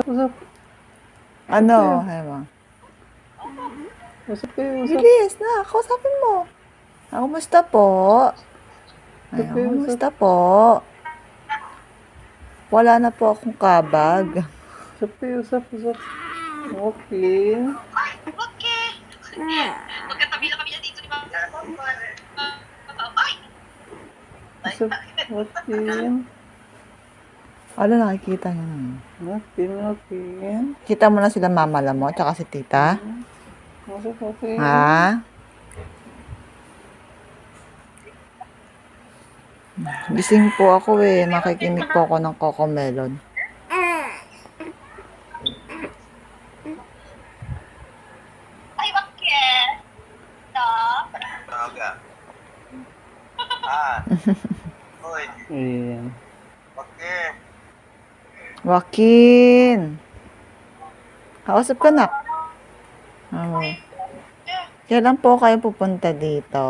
usap. Ano? Sabi mo. Usap kayo, usap. Bilis na, kausapin mo. Kumusta po? Ay, Usap kayo, usap. kumusta po? Wala na po akong kabag. Usap kayo, usap, usap. Okay. Okay. Magkatabi na kami dito ni Mama. Usap. Okay. Ano nakikita niyo na? Okay, okay. Kita mo na sila mamala mo, tsaka si tita? Usap, okay. Ha? Gising po ako eh. Makikinig po ako ng Cocomelon. Ay, bakit? No? Aga. Ah. Hoy, Ayan. okay. Joaquin! Kausap ka na. Oh. Kailan po kayo pupunta dito?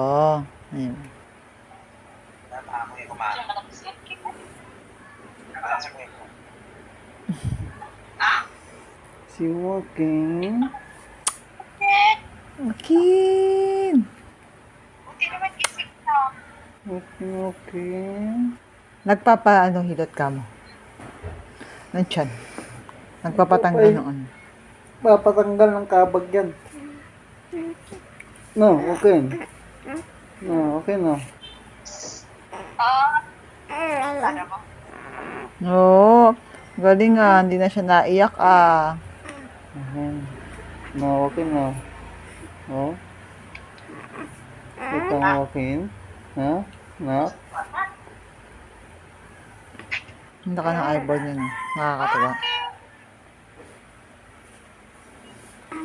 Ayun. Ako yung kumain. Si Joaquin. Joaquin! Buti naman gising na. Okay, okay. Nagpapaano hilot ka mo? Ng tiyan. Nagpapatanggal ng ano. Papatanggal ng kabag yan. No, okay. No, okay no. Sana mo. Oo. Galing nga. Hindi na siya naiyak ah. Ayan. No, okay no. Oh. Ito ang Joaquin. Ha? No? Hindi ka ng eyeball niya. No? Nakakatawa.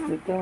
Ito.